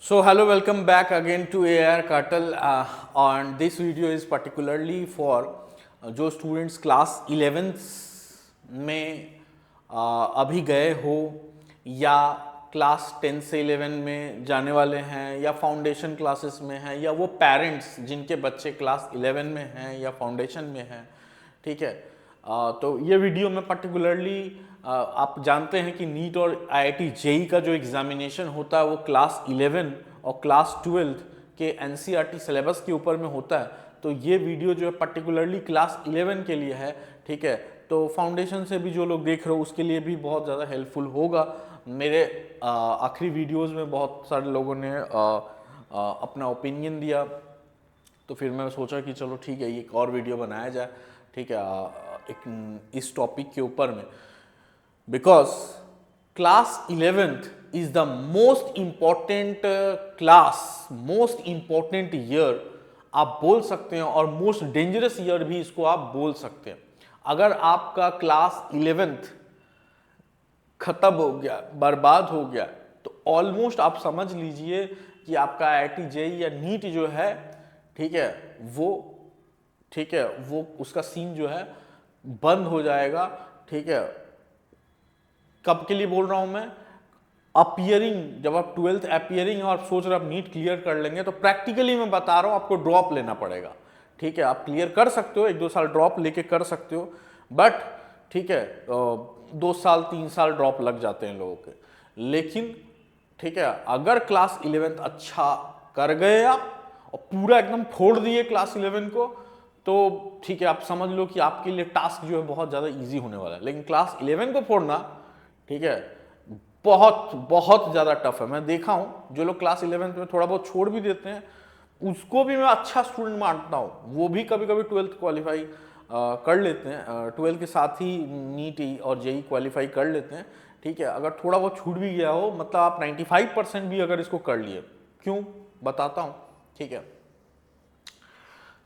So hello, welcome back again to AR Cartel. And this video is particularly for जो students class 11th में अभी गए हो या क्लास 10 से 11 में जाने वाले हैं या फाउंडेशन क्लासेस में हैं या वो पेरेंट्स जिनके बच्चे क्लास 11 में हैं या फाउंडेशन में हैं, ठीक है। तो ये वीडियो में पर्टिकुलरली आप जानते हैं कि नीट और आईआईटी जेई का जो एग्जामिनेशन होता है वो क्लास 11 और क्लास 12 के एनसीईआरटी सिलेबस के ऊपर में होता है। तो ये वीडियो जो है पर्टिकुलरली क्लास 11 के लिए है, ठीक है। तो फाउंडेशन से भी जो लोग देख रहे हो उसके लिए भी बहुत ज़्यादा हेल्पफुल होगा। मेरे आखिरी वीडियोस में बहुत सारे लोगों ने अपना ओपिनियन दिया, तो फिर मैं सोचा कि चलो ठीक है एक और वीडियो बनाया जाए, ठीक है, इस टॉपिक के ऊपर में। Because class 11th is the most important class, most important year आप बोल सकते हैं और मोस्ट डेंजरस ईयर भी इसको आप बोल सकते हैं। अगर आपका क्लास 11th खत्म हो गया, बर्बाद हो गया, तो ऑलमोस्ट आप समझ लीजिए कि आपका आईआईटी जेईई या नीट जो है, ठीक है, वो उसका सीन जो है बंद हो जाएगा, ठीक है। कब के लिए बोल रहा हूं मैं? अपियरिंग, जब आप 12th अपियरिंग और आप सोच रहे आप नीट क्लियर कर लेंगे, तो प्रैक्टिकली मैं बता रहा हूं आपको ड्रॉप लेना पड़ेगा, ठीक है। आप क्लियर कर सकते हो, 1-2 साल ड्रॉप लेके कर सकते हो, बट ठीक है 2 साल 3 साल ड्रॉप लग जाते हैं लोगों के। लेकिन ठीक है, अगर क्लास 11th अच्छा कर गए आप और पूरा एकदम फोड़ दिए क्लास 11 को, तो ठीक है, आप समझ लो कि आपके लिए टास्क जो है बहुत ज़्यादा इजी होने वाला है। लेकिन क्लास 11 को फोड़ना, ठीक है, बहुत बहुत ज़्यादा टफ है। मैं देखा हूँ जो लोग क्लास 11th में थोड़ा बहुत छोड़ भी देते हैं, उसको भी मैं अच्छा स्टूडेंट मानता हूँ। वो भी कभी कभी 12th क्वालिफाई कर लेते हैं, 12th के साथ ही नीट और जेई क्वालिफाई कर लेते हैं, ठीक है। अगर थोड़ा बहुत छूट भी गया हो, मतलब आप 95% भी अगर इसको कर लिए, क्यों बताता हूँ, ठीक है।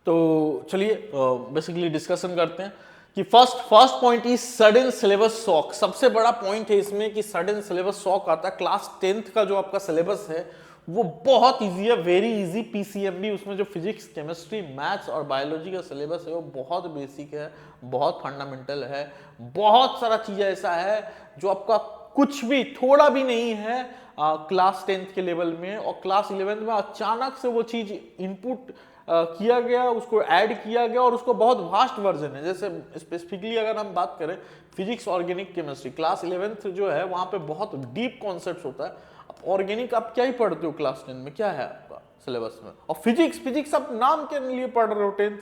तो चलिए बेसिकली डिस्कशन करते हैं कि first point is sudden syllabus shock. सबसे बड़ा पॉइंट है इसमें कि सडन सिलेबस शॉक आता है। क्लास 10th का जो आपका सिलेबस है वो बहुत इजी है, वेरी इजी। पीसीएमबी, उसमें जो फिजिक्स, केमिस्ट्री, मैथ्स और बायोलॉजी का सिलेबस है वो बहुत बेसिक है, बहुत फंडामेंटल है। बहुत सारा चीज ऐसा है जो आपका कुछ भी थोड़ा भी नहीं है क्लास 10th के लेवल में, और क्लास 11th में अचानक से वो चीज इनपुट किया गया, उसको ऐड किया गया और उसको बहुत वास्ट वर्जन है। जैसे स्पेसिफिकली अगर हम बात करें physics, organic, chemistry, class 11th जो है वहां पे बहुत डीप कॉन्सेप्ट होता है। अब ऑर्गेनिक आप क्या ही पढ़ते हो क्लास 10 में, क्या है आपका सिलेबस में? और फिजिक्स आप नाम के लिए पढ़ रहे हो 10th,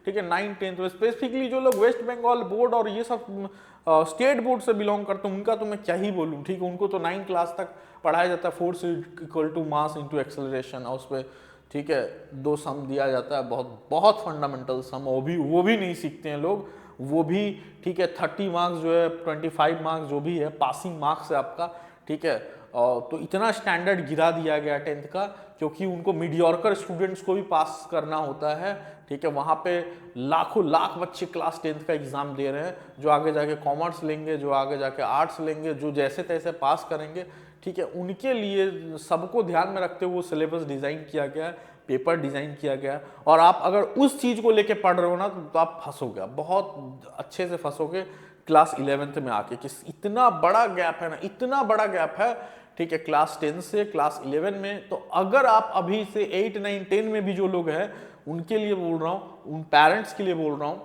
ठीक है, 9th 10th में। स्पेसिफिकली जो लोग वेस्ट बंगाल बोर्ड और ये सब स्टेट बोर्ड से बिलोंग करते हैं, उनका तो मैं क्या ही बोलूँ, ठीक है। उनको तो 9th क्लास तक पढ़ाया जाता है, force equal to mass into acceleration, और उस पर ठीक है 2 सम दिया जाता है, बहुत बहुत फंडामेंटल सम, वो भी नहीं सीखते हैं लोग, वो भी ठीक है। 30 मार्क्स जो है, 25 मार्क्स जो भी है पासिंग मार्क्स है आपका, ठीक है। तो इतना स्टैंडर्ड गिरा दिया गया 10th का, क्योंकि उनको मीडियोकर स्टूडेंट्स को भी पास करना होता है, ठीक है। वहाँ पे लाखों लाख बच्चे क्लास 10th का एग्जाम दे रहे हैं, जो आगे जाके कॉमर्स लेंगे, जो आगे जाके आर्ट्स लेंगे, जो जैसे तैसे पास करेंगे, ठीक है। उनके लिए सबको ध्यान में रखते हुए सिलेबस डिज़ाइन किया गया है, पेपर डिज़ाइन किया गया। और आप अगर उस चीज़ को लेके पढ़ रहे हो ना, तो आप फंसोगे, बहुत अच्छे से फंसोगे क्लास 11th में आके। कि इतना बड़ा गैप है ना, इतना बड़ा गैप है, ठीक है, क्लास 10 से क्लास 11 में। तो अगर आप अभी से 8, 9, 10 में भी जो लोग हैं, उनके लिए बोल रहा हूँ, उन पेरेंट्स के लिए बोल रहा हूँ,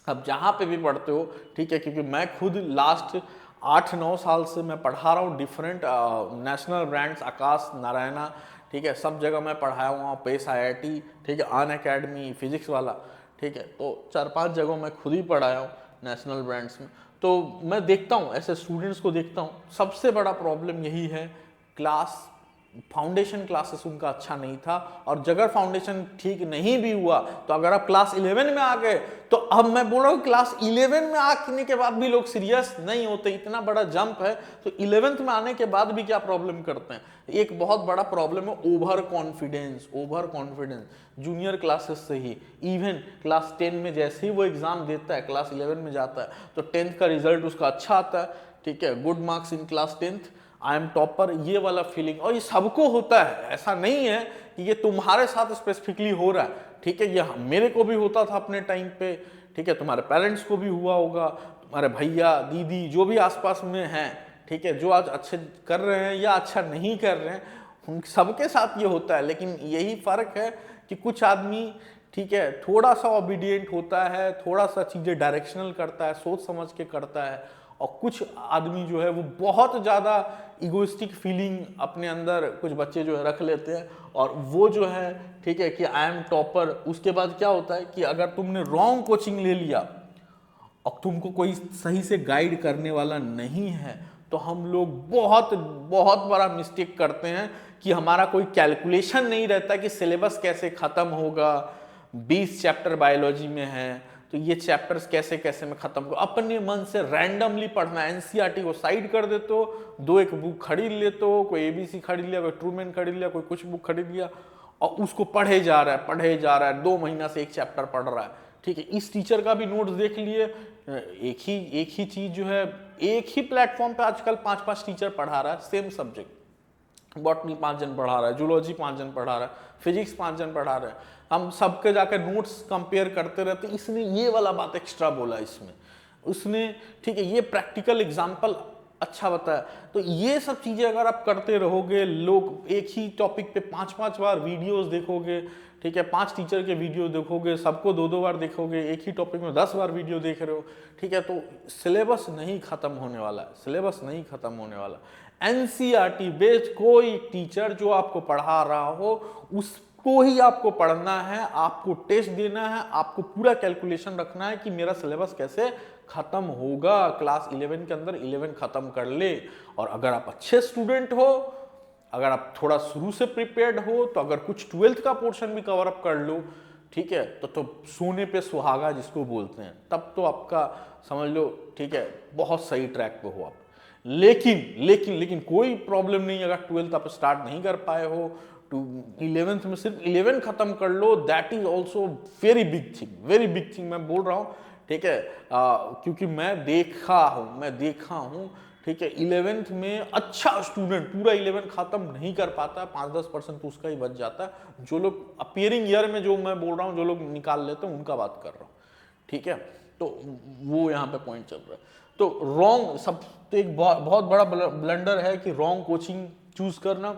अब जहाँ पे भी पढ़ते हो, ठीक है, क्योंकि मैं खुद लास्ट 8-9 साल से मैं पढ़ा रहा हूँ डिफरेंट नेशनल ब्रांड्स, आकाश, नारायणा, ठीक है, सब जगह मैं पढ़ाया हुआ, पेस आईआईटी, ठीक है, अन अकेडमी फिजिक्स वाला, ठीक है। तो 4-5 जगहों मैं खुद ही पढ़ाया हूँ नेशनल ब्रांड्स में। तो मैं देखता हूँ ऐसे स्टूडेंट्स को, देखता हूँ सबसे बड़ा प्रॉब्लम यही है, क्लास फाउंडेशन क्लासेस उनका अच्छा नहीं था। और अगर फाउंडेशन ठीक नहीं भी हुआ, तो अगर आप क्लास 11 में आ गए, तो अब मैं बोल रहा हूँ क्लास 11 में आने के बाद भी लोग सीरियस नहीं होते, इतना बड़ा जंप है। तो 11th में आने के बाद भी क्या प्रॉब्लम करते हैं, एक बहुत बड़ा प्रॉब्लम है ओवर कॉन्फिडेंस। जूनियर क्लासेस से ही, इवन क्लास 10 में जैसे ही वो एग्जाम देता है, क्लास 11 में जाता है, तो 10th का रिजल्ट उसका अच्छा आता है, ठीक है, good marks in class 10th, I am topper, ये वाला फीलिंग, और ये सबको होता है, ऐसा नहीं है कि ये तुम्हारे साथ स्पेसिफिकली हो रहा है, ठीक है, ये मेरे को भी होता था अपने टाइम पे, ठीक है, तुम्हारे पेरेंट्स को भी हुआ होगा, तुम्हारे भैया दीदी जो भी आसपास में हैं, ठीक है, जो आज अच्छे कर रहे हैं या अच्छा नहीं कर रहे हैं, उन सबके साथ ये होता है। लेकिन यही फर्क है कि कुछ आदमी, ठीक है, थोड़ा सा ओबीडियंट होता है, थोड़ा सा चीज़ें डायरेक्शनल करता है, सोच समझ के करता है, और कुछ आदमी जो है वो बहुत ज़्यादा इगोइस्टिक फीलिंग अपने अंदर, कुछ बच्चे जो है रख लेते हैं, और वो जो है, ठीक है, कि आई एम टॉपर। उसके बाद क्या होता है कि अगर तुमने रॉन्ग कोचिंग ले लिया और तुमको कोई सही से गाइड करने वाला नहीं है, तो हम लोग बहुत बहुत बड़ा मिस्टेक करते हैं कि हमारा कोई कैलकुलेशन नहीं रहता कि सिलेबस कैसे ख़त्म होगा। 20 चैप्टर बायोलॉजी में है, तो ये चैप्टर्स कैसे कैसे में ख़त्म हो, अपने मन से रैंडमली पढ़ना। एनसीईआरटी को साइड कर देते हो, 2-1 बुक खरीद लेते हो, कोई एबीसी खरीद लिया, कोई ट्रूमैन खरीद लिया, कोई कुछ बुक खरीद लिया, और उसको पढ़े जा रहा है 2 महीना से एक चैप्टर पढ़ रहा है, ठीक है। इस टीचर का भी नोट्स देख लिए, एक ही चीज़ जो है, एक ही प्लेटफॉर्म पे आजकल 5-5 टीचर पढ़ा रहा है सेम सब्जेक्ट। बॉटनी 5 जन पढ़ा रहा है, जूलॉजी 5 जन पढ़ा रहा है, फिजिक्स 5 जन पढ़ा रहे हैं, हम सबके जाकर नोट्स कंपेयर करते रहते। इसने ये वाला बात एक्स्ट्रा बोला इसमें, उसने, ठीक है, ये प्रैक्टिकल एग्जाम्पल अच्छा बताया। तो ये सब चीज़ें अगर आप करते रहोगे, लोग एक ही टॉपिक पे 5-5 बार वीडियोस देखोगे, ठीक है, 5 टीचर के वीडियो देखोगे, सबको 2-2 बार देखोगे, एक ही टॉपिक में 10 बार वीडियो देख रहे हो, ठीक है, तो सिलेबस नहीं खत्म होने वाला है, सिलेबस नहीं खत्म होने वाला। एनसीईआरटी बेस्ड कोई टीचर जो आपको पढ़ा रहा हो उसको ही आपको पढ़ना है, आपको टेस्ट देना है, आपको पूरा कैलकुलेशन रखना है कि मेरा सिलेबस कैसे खत्म होगा। क्लास 11 के अंदर 11 खत्म कर ले। और अगर आप अच्छे स्टूडेंट हो, अगर आप थोड़ा शुरू से प्रिपेयर्ड हो, तो अगर कुछ 12th का पोर्शन भी कवर अप कर लो, ठीक है, तो सोने पे सुहागा जिसको बोलते हैं, तब तो आपका समझ लो, ठीक है, बहुत सही ट्रैक पे हो आप। लेकिन कोई प्रॉब्लम नहीं, अगर 12th आप स्टार्ट नहीं कर पाए हो, टू 11th में सिर्फ 11 खत्म कर लो, that is also very big thing मैं बोल रहा हूँ, ठीक है, क्योंकि मैं देखा हूँ, ठीक है, 11th में अच्छा स्टूडेंट पूरा 11 खत्म नहीं कर पाता, 5-10% तो उसका ही बच जाता है। जो लोग अपीयरिंग ईयर में, जो मैं बोल रहा हूँ, जो लोग निकाल लेते हैं, उनका बात कर रहा हूँ, ठीक है। तो वो यहाँ पे पॉइंट चल रहा है। तो रॉन्ग, सब तो एक बहुत बड़ा ब्लंडर है कि रॉन्ग कोचिंग चूज करना,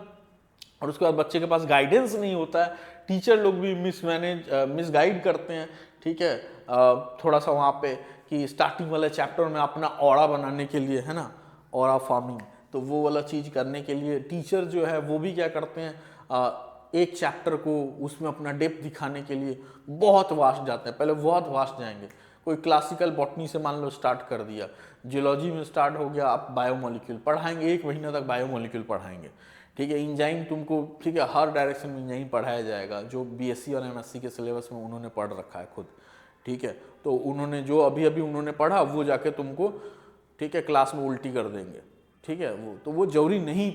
और उसके बाद बच्चे के पास गाइडेंस नहीं होता है, टीचर लोग भी मिसगाइड करते हैं, ठीक है, थोड़ा सा वहाँ पे कि स्टार्टिंग वाले चैप्टर में अपना ऑरा बनाने के लिए, है ना, ऑरा फार्मिंग, तो वो वाला चीज़ करने के लिए टीचर जो है वो भी क्या करते हैं, एक चैप्टर को उसमें अपना डेप्थ दिखाने के लिए बहुत वास्ट जाते हैं, पहले बहुत वास्ट जाएंगे। कोई क्लासिकल बॉटनी से मान लो स्टार्ट कर दिया, जियोलॉजी में स्टार्ट हो गया, आप बायोमोलिक्यूल पढ़ाएंगे, 1 महीना तक बायोमोलिक्यूल पढ़ाएंगे, ठीक है, इंजाइम तुमको, ठीक है, हर डायरेक्शन में इंजाइम पढ़ाया जाएगा, जो बीएससी और एमएससी के सिलेबस में उन्होंने पढ़ रखा है खुद, ठीक है। तो उन्होंने जो अभी उन्होंने पढ़ा वो जाके तुमको, ठीक है, क्लास में उल्टी कर देंगे, ठीक है, वो जरूरी नहीं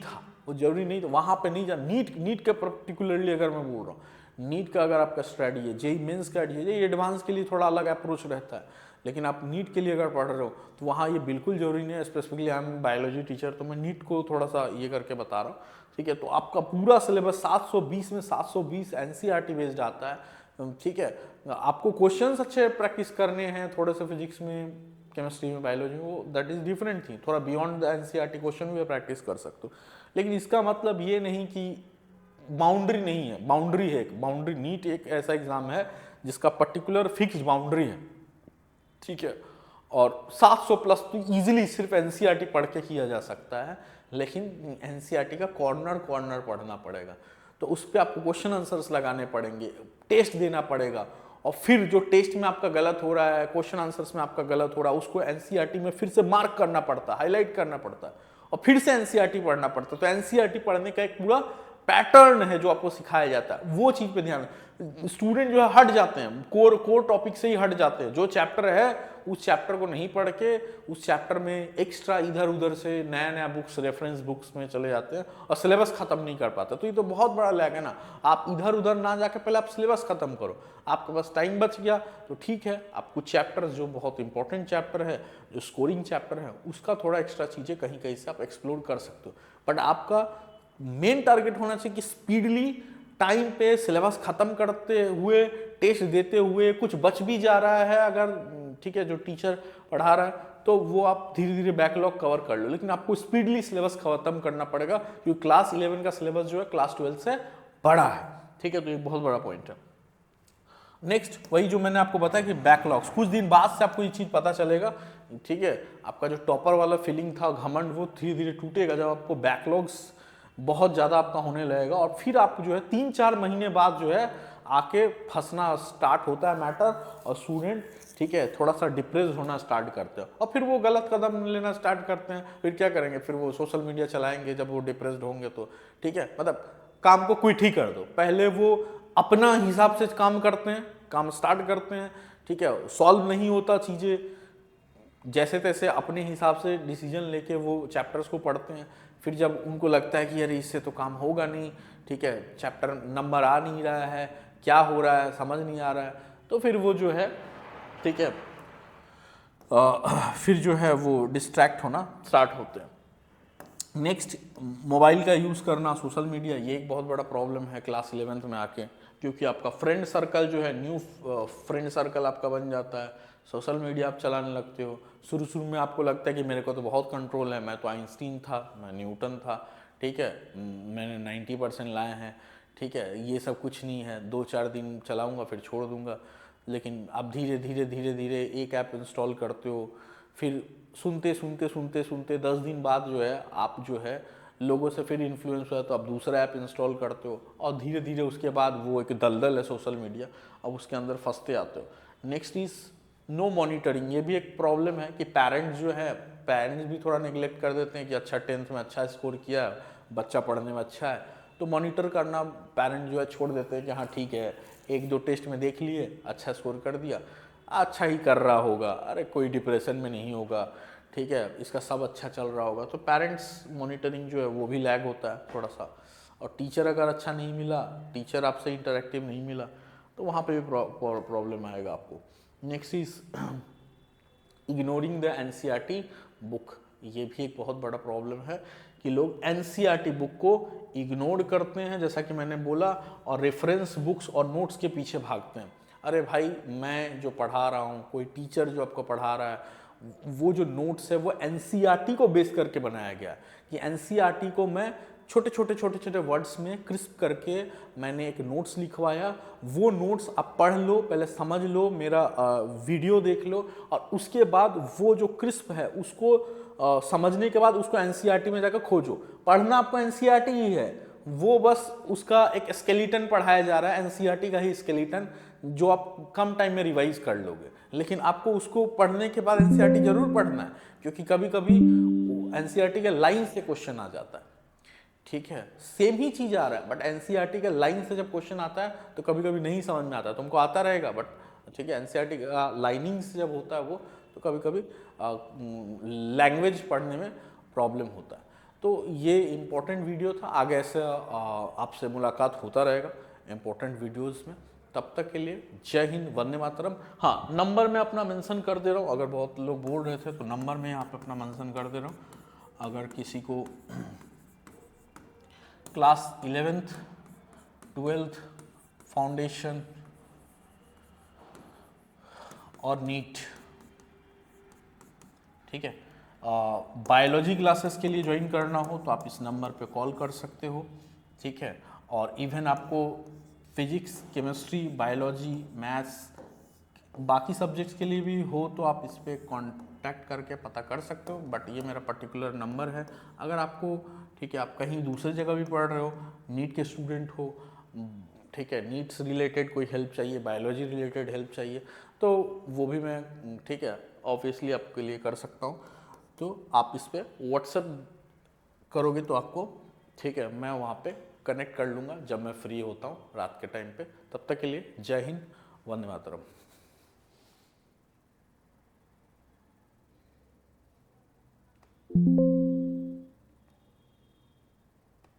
था, वहाँ पे नहीं जा। नीट का पर्टिकुलरली अगर मैं बोल रहा हूँ, नीट का अगर आपका स्ट्रेटजी है, जेई मेंस का स्ट्रेटजी है, एडवांस के लिए थोड़ा अलग अप्रोच रहता है, लेकिन आप नीट के लिए अगर पढ़ रहे हो तो वहाँ ये बिल्कुल जरूरी नहीं है। Specifically I am biology teacher, तो मैं नीट को थोड़ा सा ये करके बता रहा हूँ, ठीक है। तो आपका पूरा सिलेबस 720 में 720 एनसीईआरटी बेस्ड आता है, ठीक है। आपको क्वेश्चंस अच्छे प्रैक्टिस करने हैं, थोड़े से फिजिक्स में, केमिस्ट्री में, बायोलॉजी में, वो दैट इज डिफरेंट थिंग, थोड़ा बियॉन्ड द एनसीईआरटी क्वेश्चन भी प्रैक्टिस कर सकते हो। लेकिन इसका मतलब ये नहीं कि बाउंड्री नहीं है, बाउंड्री है, बाउंड्री। नीट एक ऐसा एग्जाम है जिसका पर्टिकुलर फिक्स बाउंड्री है, ठीक है, और 700 प्लस तो ईजिली सिर्फ एनसीईआरटी पढ़ के किया जा सकता है, लेकिन एनसीईआरटी का कॉर्नर पढ़ना पड़ेगा, तो उस पर आपको क्वेश्चन आंसर्स लगाने पड़ेंगे, टेस्ट देना पड़ेगा, और फिर जो टेस्ट में आपका गलत हो रहा है, क्वेश्चन आंसर्स में आपका गलत हो रहा है, उसको एनसीईआरटी में फिर से मार्क करना पड़ता है, हाईलाइट करना पड़ता है, और फिर से एनसीईआरटी पढ़ना पड़ता है। तो एनसीईआरटी पढ़ने का एक पूरा पैटर्न है जो आपको सिखाया जाता है, वो चीज पे ध्यान। स्टूडेंट जो है हट जाते हैं, कोर टॉपिक से ही हट जाते हैं। जो चैप्टर है उस चैप्टर को नहीं पढ़ के उस चैप्टर में एक्स्ट्रा इधर उधर से नया नया बुक्स, रेफरेंस बुक्स में चले जाते हैं और सिलेबस खत्म नहीं कर पाते। तो ये तो बहुत बड़ा लैग है ना। आप इधर उधर ना जाके पहले आप सिलेबस खत्म करो। आपके पास टाइम बच गया तो ठीक है, आप कुछ चैप्टर जो बहुत इंपॉर्टेंट चैप्टर है, जो स्कोरिंग चैप्टर है, उसका थोड़ा एक्स्ट्रा चीजें कहीं कहीं से आप एक्सप्लोर कर सकते हो। बट आपका मेन टारगेट होना चाहिए कि स्पीडली टाइम पे सिलेबस खत्म करते हुए, टेस्ट देते हुए, कुछ बच भी जा रहा है अगर, ठीक है, जो टीचर पढ़ा रहा है, तो वो आप धीरे धीरे बैकलॉग कवर कर लो। लेकिन आपको स्पीडली सिलेबस खत्म करना पड़ेगा क्योंकि क्लास 11 का सिलेबस जो है क्लास 12 से बड़ा है। ठीक है, तो एक बहुत बड़ा पॉइंट है। नेक्स्ट वही जो मैंने आपको बताया कि बैकलॉग्स, कुछ दिन बाद से आपको ये चीज पता चलेगा। ठीक है, आपका जो टॉपर वाला फीलिंग था, घमंड, वो धीरे धीरे टूटेगा जब आपको बैकलॉग्स बहुत ज़्यादा आपका होने लगेगा। और फिर आप जो है 3-4 महीने बाद जो है आके फंसना स्टार्ट होता है मैटर, और स्टूडेंट, ठीक है, थोड़ा सा डिप्रेस होना स्टार्ट करते हैं और फिर वो गलत कदम लेना स्टार्ट करते हैं। फिर क्या करेंगे, फिर वो सोशल मीडिया चलाएंगे जब वो डिप्रेस्ड होंगे तो। ठीक है, मतलब काम को क्विट ही कर दो। पहले वो अपना हिसाब से काम करते हैं, काम स्टार्ट करते हैं, ठीक है, सॉल्व नहीं होता चीज़ें, जैसे तैसे अपने हिसाब से डिसीजन लेके वो चैप्टर्स को पढ़ते हैं। फिर जब उनको लगता है कि यार इससे तो काम होगा नहीं, ठीक है, चैप्टर नंबर आ नहीं रहा है, क्या हो रहा है समझ नहीं आ रहा है, तो फिर वो जो है, ठीक है, फिर जो है वो डिस्ट्रैक्ट होना स्टार्ट होते हैं। नेक्स्ट, मोबाइल का यूज़ करना, सोशल मीडिया, ये एक बहुत बड़ा प्रॉब्लम है क्लास 11th में आके, क्योंकि आपका फ्रेंड सर्कल जो है, न्यू फ्रेंड सर्कल आपका बन जाता है। सोशल मीडिया आप चलाने लगते हो। शुरू में आपको लगता है कि मेरे को तो बहुत कंट्रोल है, मैं तो आइंस्टीन था, मैं न्यूटन था, ठीक है, मैंने 90% लाए हैं, ठीक है, ये सब कुछ नहीं है, 2-4 दिन चलाऊँगा फिर छोड़ दूँगा। लेकिन आप धीरे धीरे धीरे धीरे एक ऐप इंस्टॉल करते हो, फिर सुनते सुनते सुनते सुनते 10 दिन बाद जो है आप जो है लोगों से फिर इन्फ्लुएंस हुआ तो आप दूसरा ऐप इंस्टॉल करते हो, और धीरे धीरे उसके बाद वो एक दलदल है सोशल मीडिया, अब उसके अंदर फंसते आते हो। Next is no monitoring. ये भी एक प्रॉब्लम है कि पेरेंट्स जो है, पेरेंट्स भी थोड़ा निगलेक्ट कर देते हैं कि अच्छा 10th में अच्छा स्कोर किया, बच्चा पढ़ने में अच्छा है, तो मॉनिटर करना पेरेंट्स जो है छोड़ देते हैं कि हाँ ठीक है, 1-2 टेस्ट में देख लिए, अच्छा स्कोर कर दिया, अच्छा ही कर रहा होगा, अरे कोई डिप्रेशन में नहीं होगा, ठीक है, इसका सब अच्छा चल रहा होगा। तो पेरेंट्स मॉनिटरिंग जो है वो भी लैग होता है थोड़ा सा। और टीचर अगर अच्छा नहीं मिला, टीचर आपसे इंटरेक्टिव नहीं मिला, तो वहाँ पे भी प्रॉब्लम आएगा आपको। Next is ignoring the NCERT book. ये भी एक बहुत बड़ा प्रॉब्लम है कि लोग एनसीईआरटी बुक को इग्नोर करते हैं, जैसा कि मैंने बोला, और रेफरेंस बुक्स और नोट्स के पीछे भागते हैं। अरे भाई, मैं जो पढ़ा रहा हूँ, कोई टीचर जो आपको पढ़ा रहा है, वो जो नोट्स है वो एनसीईआरटी को बेस करके बनाया गया है कि एनसीईआरटी को मैं छोटे छोटे वर्ड्स में क्रिस्प करके मैंने एक नोट्स लिखवाया। वो नोट्स आप पढ़ लो, पहले समझ लो, मेरा वीडियो देख लो, और उसके बाद वो जो क्रिस्प है उसको समझने के बाद उसको एनसीईआरटी में जाकर खोजो। पढ़ना आपको एनसीईआरटी ही है, वो बस उसका एक स्केलेटन पढ़ाया जा रहा है, एनसीईआरटी का ही स्केलेटन, जो आप कम टाइम में रिवाइज कर लोगे। लेकिन आपको उसको पढ़ने के बाद एनसीईआरटी जरूर पढ़ना है, क्योंकि कभी कभी एनसीईआरटी के लाइन से क्वेश्चन आ जाता है। ठीक है, सेम ही चीज आ रहा है, बट एनसीईआरटी के लाइन से जब क्वेश्चन आता है तो कभी कभी नहीं समझ में आता है। तुमको आता रहेगा, बट ठीक है, एनसीईआरटी का लाइनिंग से जब होता है वो, तो कभी कभी लैंग्वेज पढ़ने में प्रॉब्लम होता है। तो ये इम्पोर्टेंट वीडियो था, आगे ऐसे आपसे मुलाकात होता रहेगा इम्पोर्टेंट वीडियोस में। तब तक के लिए जय हिंद, वंदे मातरम। हाँ, नंबर मैं अपना मेंशन कर दे रहा हूँ, अगर बहुत लोग बोल रहे थे तो नंबर मैं यहाँ पे अपना मेंशन कर दे रहा हूँ। अगर किसी को क्लास 11th 12th फाउंडेशन और नीट, ठीक है, बायोलॉजी क्लासेस के लिए ज्वाइन करना हो तो आप इस नंबर पे कॉल कर सकते हो, ठीक है। और इवन आपको फिजिक्स, केमिस्ट्री, बायोलॉजी, मैथ्स, बाकी सब्जेक्ट्स के लिए भी हो तो आप इस पर कांटेक्ट करके पता कर सकते हो, बट ये मेरा पर्टिकुलर नंबर है। अगर आपको, ठीक है, आप कहीं दूसरी जगह भी पढ़ रहे हो, नीट के स्टूडेंट हो, ठीक है, नीट से रिलेटेड कोई हेल्प चाहिए, बायोलॉजी रिलेटेड हेल्प चाहिए, तो वो भी मैं, ठीक है, ऑब्वियसली आपके लिए कर सकता हूँ। तो आप इस पर व्हाट्सएप करोगे तो आपको, ठीक है, मैं वहाँ पे कनेक्ट कर लूँगा जब मैं फ्री होता हूँ रात के टाइम पे। तब तक के लिए जय हिंद, वंदे मातरम।